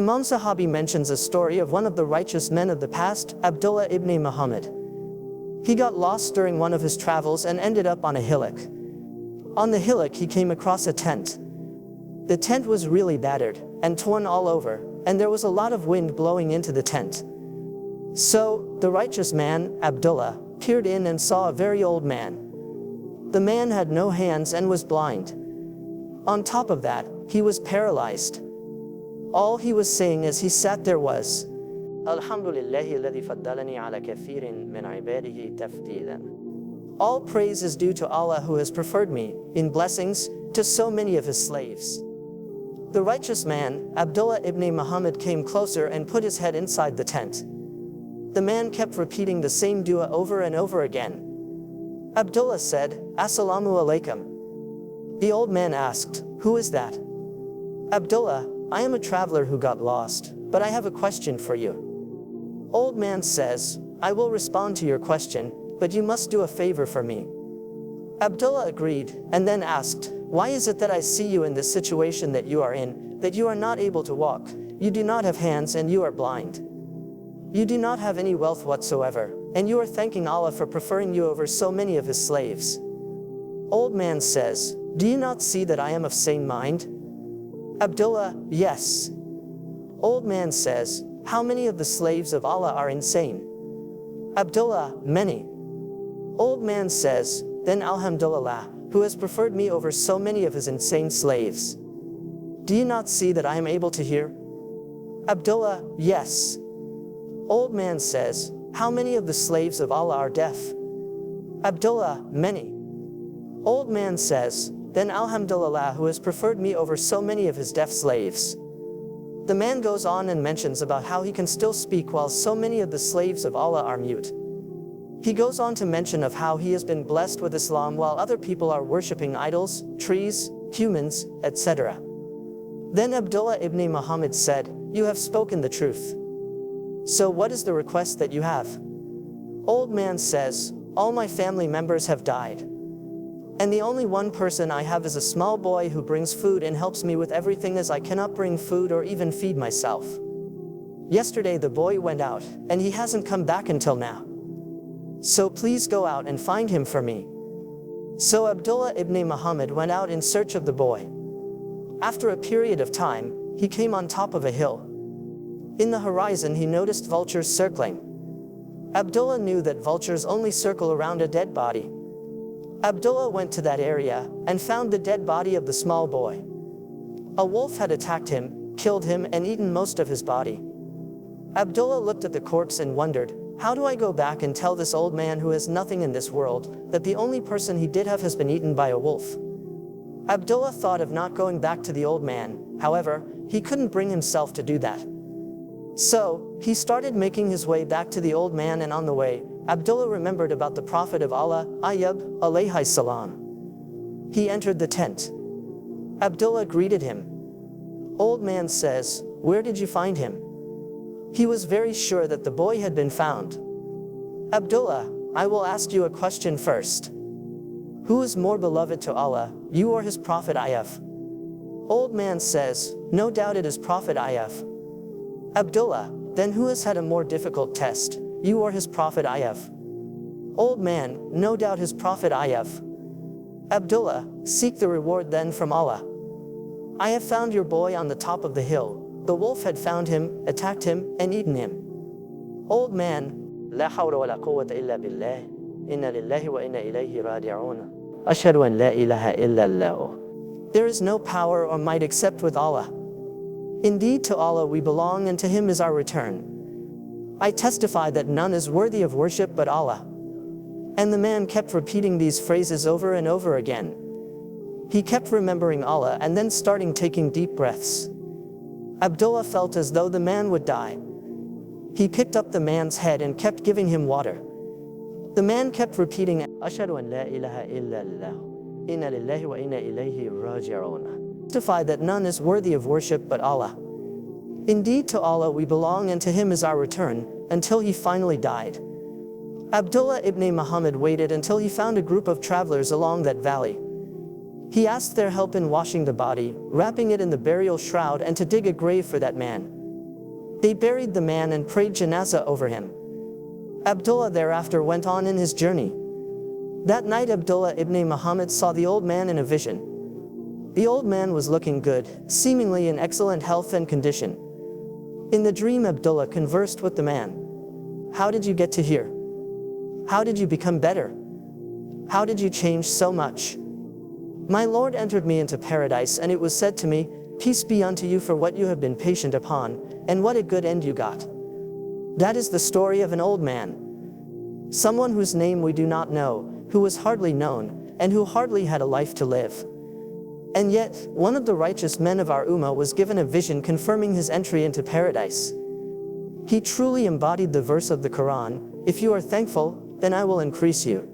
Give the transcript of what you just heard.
Imam Sahabi mentions a story of one of the righteous men of the past, Abdullah ibn Muhammad. He got lost during one of his travels and ended up on a hillock. On the hillock he came across a tent. The tent was really battered and torn all over, and there was a lot of wind blowing into the tent. So, the righteous man, Abdullah, peered in and saw a very old man. The man had no hands and was blind. On top of that, he was paralyzed. All he was saying as he sat there was, Alhamdulillahi alladhi faddalani ala kathirin min ibadihi tafdilan. All praise is due to Allah who has preferred me, in blessings, to so many of his slaves. The righteous man, Abdullah ibn Muhammad, came closer and put his head inside the tent. The man kept repeating the same dua over and over again. Abdullah said, Assalamu alaikum. The old man asked, Who is that? Abdullah, I am a traveler who got lost, but I have a question for you. Old man says, I will respond to your question, but you must do a favor for me. Abdullah agreed, and then asked, Why is it that I see you in this situation that you are in, that you are not able to walk, you do not have hands and you are blind? You do not have any wealth whatsoever, and you are thanking Allah for preferring you over so many of his slaves. Old man says, Do you not see that I am of sane mind? Abdullah, yes. Old man says, How many of the slaves of Allah are insane? Abdullah, many. Old man says, Then Alhamdulillah, who has preferred me over so many of his insane slaves. Do you not see that I am able to hear? Abdullah, yes. Old man says, How many of the slaves of Allah are deaf? Abdullah, many. Old man says, Then Alhamdulillah, who has preferred me over so many of his deaf slaves. The man goes on and mentions about how he can still speak while so many of the slaves of Allah are mute. He goes on to mention of how he has been blessed with Islam while other people are worshipping idols, trees, humans, etc. Then Abdullah ibn Muhammad said, You have spoken the truth. So what is the request that you have? Old man says, All my family members have died. And the only one person I have is a small boy who brings food and helps me with everything as I cannot bring food or even feed myself. Yesterday the boy went out, and he hasn't come back until now. So please go out and find him for me. So Abdullah ibn Muhammad went out in search of the boy. After a period of time, he came on top of a hill. In the horizon he noticed vultures circling. Abdullah knew that vultures only circle around a dead body. Abdullah went to that area and found the dead body of the small boy. A wolf had attacked him, killed him, and eaten most of his body. Abdullah looked at the corpse and wondered, How do I go back and tell this old man who has nothing in this world, that the only person he did have has been eaten by a wolf? Abdullah thought of not going back to the old man, however, he couldn't bring himself to do that. So, he started making his way back to the old man, and on the way, Abdullah remembered about the Prophet of Allah, Ayyub, alayhi salam. He entered the tent. Abdullah greeted him. Old man says, Where did you find him? He was very sure that the boy had been found. Abdullah, I will ask you a question first. Who is more beloved to Allah, you or his Prophet Ayyub? Old man says, No doubt it is Prophet Ayyub. Abdullah, then who has had a more difficult test, you or his Prophet Ayyub? Old man, no doubt his Prophet Ayyub. Abdullah, seek the reward then from Allah. I have found your boy on the top of the hill. The wolf had found him, attacked him, and eaten him. Old man, La hawla wa la quwwata illa billah, inna lillahi wa inna ilayhi raji'un. Ashhadu an la ilaha illa Allah. There is no power or might except with Allah. Indeed to Allah we belong and to him is our return. I testify that none is worthy of worship but Allah. And the man kept repeating these phrases over and over again. He kept remembering Allah and then starting taking deep breaths. Abdullah felt as though the man would die. He picked up the man's head and kept giving him water. The man kept repeating, Ashhadu an la ilaha illallah, inna lillahi wa inna ilayhi raji'un. Testify that none is worthy of worship but Allah. Indeed to Allah we belong and to him is our return, until he finally died. Abdullah ibn Muhammad waited until he found a group of travelers along that valley. He asked their help in washing the body, wrapping it in the burial shroud, and to dig a grave for that man. They buried the man and prayed janazah over him. Abdullah thereafter went on in his journey. That night Abdullah ibn Muhammad saw the old man in a vision. The old man was looking good, seemingly in excellent health and condition. In the dream Abdullah conversed with the man. How did you get to here? How did you become better? How did you change so much? My Lord entered me into paradise, and it was said to me, peace be unto you for what you have been patient upon, and what a good end you got. That is the story of an old man. Someone whose name we do not know, who was hardly known, and who hardly had a life to live. And yet, one of the righteous men of our Ummah was given a vision confirming his entry into paradise. He truly embodied the verse of the Quran, if you are thankful, then I will increase you.